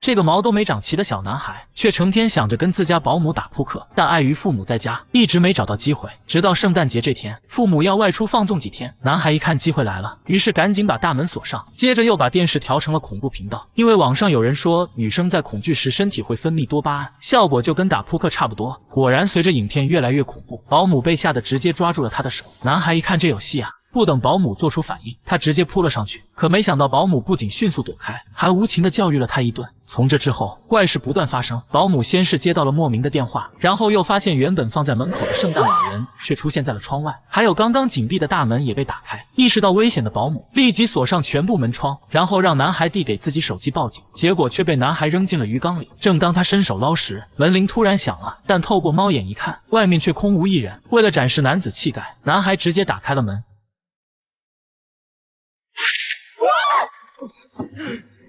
这个毛都没长齐的小男孩却成天想着跟自家保姆打扑克，但碍于父母在家，一直没找到机会。直到圣诞节这天，父母要外出放纵几天，男孩一看机会来了，于是赶紧把大门锁上，接着又把电视调成了恐怖频道。因为网上有人说女生在恐惧时身体会分泌多巴胺，效果就跟打扑克差不多。果然随着影片越来越恐怖，保姆被吓得直接抓住了他的手。男孩一看这有戏啊，不等保姆做出反应，他直接扑了上去。可没想到保姆不仅迅速躲开，还无情地教育了他一顿。从这之后，怪事不断发生。保姆先是接到了莫名的电话，然后又发现原本放在门口的圣诞老人却出现在了窗外，还有刚刚紧闭的大门也被打开。意识到危险的保姆立即锁上全部门窗，然后让男孩递给自己手机报警，结果却被男孩扔进了鱼缸里。正当他伸手捞时，门铃突然响了，但透过猫眼一看，外面却空无一人。为了展示男子气概，男孩直接打开了门。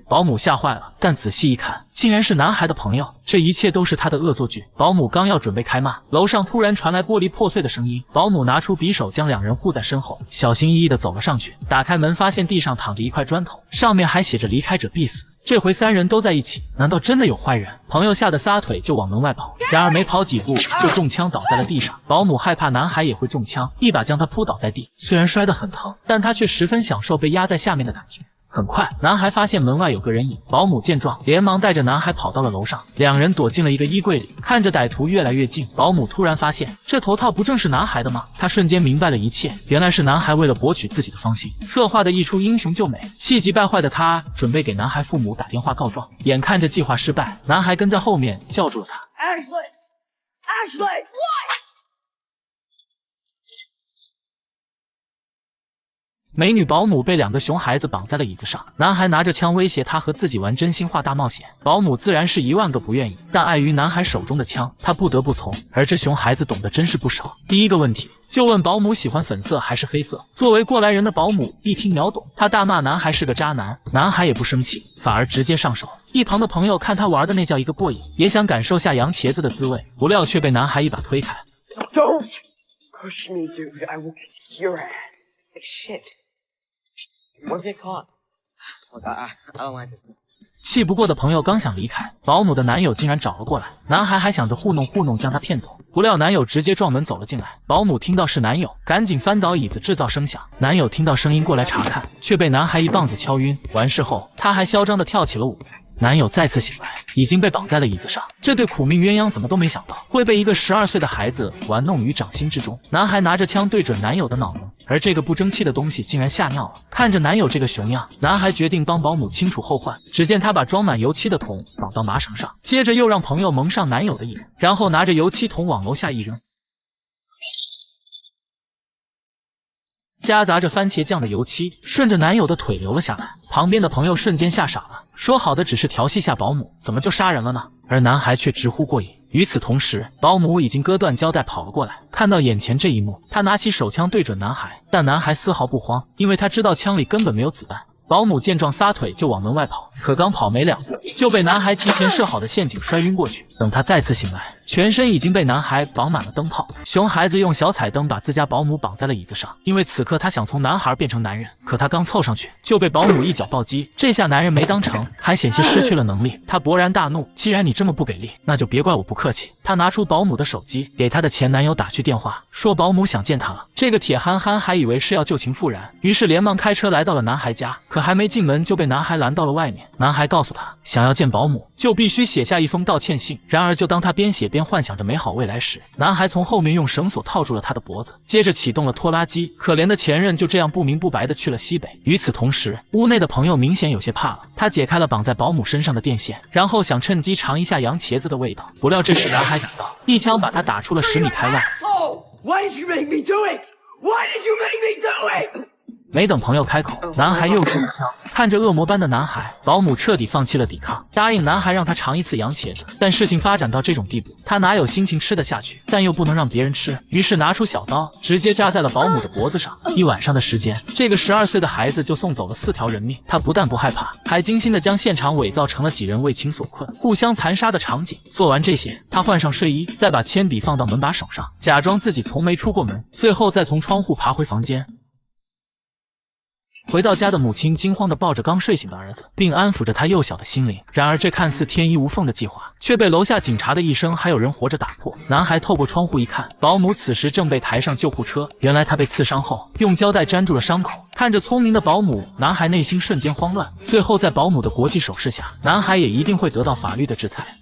保姆吓坏了，但仔细一看，竟然是男孩的朋友，这一切都是他的恶作剧。保姆刚要准备开骂，楼上突然传来玻璃破碎的声音，保姆拿出匕首将两人护在身后，小心翼翼地走了上去，打开门发现地上躺着一块砖头，上面还写着离开者必死。这回三人都在一起，难道真的有坏人？朋友吓得撒腿就往门外跑，然而没跑几步就中枪倒在了地上。保姆害怕男孩也会中枪，一把将他扑倒在地，虽然摔得很疼，但他却十分享受被压在下面的感觉。很快，男孩发现门外有个人影，保姆见状，连忙带着男孩跑到了楼上，两人躲进了一个衣柜里。看着歹徒越来越近，保姆突然发现，这头套不正是男孩的吗？他瞬间明白了一切，原来是男孩为了博取自己的芳心，策划的一出英雄救美。气急败坏的他准备给男孩父母打电话告状，眼看着计划失败，男孩跟在后面叫住了他。Ashley， 美女保姆被两个熊孩子绑在了椅子上，男孩拿着枪威胁她和自己玩真心话大冒险。保姆自然是10000个不愿意，但碍于男孩手中的枪，他不得不从。而这熊孩子懂得真是不少。第一个问题就问保姆喜欢粉色还是黑色。作为过来人的保姆一听秒懂，他大骂男孩是个渣男，男孩也不生气，反而直接上手。一旁的朋友看他玩的那叫一个过瘾，也想感受下洋茄子的滋味，不料却被男孩一把推开。Don't push me, dude. I will kick your ass. Like shit.What if get caught? Look, I don't like this. 气不过的朋友刚想离开，保姆的男友竟然找了过来。男孩还想着糊弄糊弄将他骗走，不料男友直接撞门走了进来。保姆听到是男友，赶紧翻倒椅子制造声响。男友听到声音过来查看，却被男孩一棒子敲晕。完事后，他还嚣张地跳起了舞。男友再次醒来，已经被绑在了椅子上。这对苦命鸳鸯怎么都没想到会被一个12岁的孩子玩弄于掌心之中。男孩拿着枪对准男友的脑门，而这个不争气的东西竟然吓尿了。看着男友这个熊样，男孩决定帮保姆清除后患。只见他把装满油漆的桶绑到麻绳上，接着又让朋友蒙上男友的眼，然后拿着油漆桶往楼下一扔。夹杂着番茄酱的油漆顺着男友的腿流了下来，旁边的朋友瞬间吓傻了，说好的只是调戏下保姆，怎么就杀人了呢？而男孩却直呼过瘾。与此同时，保姆已经割断胶带跑了过来，看到眼前这一幕，他拿起手枪对准男孩，但男孩丝毫不慌，因为他知道枪里根本没有子弹。保姆见状撒腿就往门外跑，可刚跑没2步就被男孩提前设好的陷阱摔晕过去。等他再次醒来，全身已经被男孩绑满了灯泡。熊孩子用小彩灯把自家保姆绑在了椅子上，因为此刻他想从男孩变成男人，可他刚凑上去就被保姆一脚暴击。这下男人没当成，还险些失去了能力。他勃然大怒，既然你这么不给力，那就别怪我不客气。他拿出保姆的手机，给他的前男友打去电话，说保姆想见他了。这个铁憨憨还以为是要旧情复燃，于是连忙开车来到了男孩家，可还没进门就被男孩拦到了外面。男孩告诉他，想要见保姆就必须写下一封道歉信。然而就当他边写边幻想着美好未来时，男孩从后面用绳索套住了他的脖子，接着启动了拖拉机。可怜的前任就这样不明不白的去了西北。与此同时，屋内的朋友明显有些怕了，他解开了绑在保姆身上的电线，然后想趁机尝一下洋茄子的味道。不料这时男孩赶到，一枪把他打出了10米开外。Why did you make me do it? Why did you make me do it?没等朋友开口，男孩又出了枪。看着恶魔般的男孩，保姆彻底放弃了抵抗，答应男孩让他尝一次洋茄子。但事情发展到这种地步，他哪有心情吃得下去？但又不能让别人吃，于是拿出小刀，直接扎在了保姆的脖子上。1晚上的时间，这个12岁的孩子就送走了4条人命。他不但不害怕，还精心的将现场伪造成了几人为情所困、互相残杀的场景。做完这些，他换上睡衣，再把铅笔放到门把手上，假装自己从没出过门，最后再从窗户爬回房间。回到家的母亲惊慌地抱着刚睡醒的儿子，并安抚着他幼小的心灵。然而，这看似天衣无缝的计划，却被楼下警察的一声“还有人活着”打破。男孩透过窗户一看，保姆此时正被抬上救护车。原来他被刺伤后，用胶带粘住了伤口。看着聪明的保姆，男孩内心瞬间慌乱。最后，在保姆的国际手势下，男孩也一定会得到法律的制裁。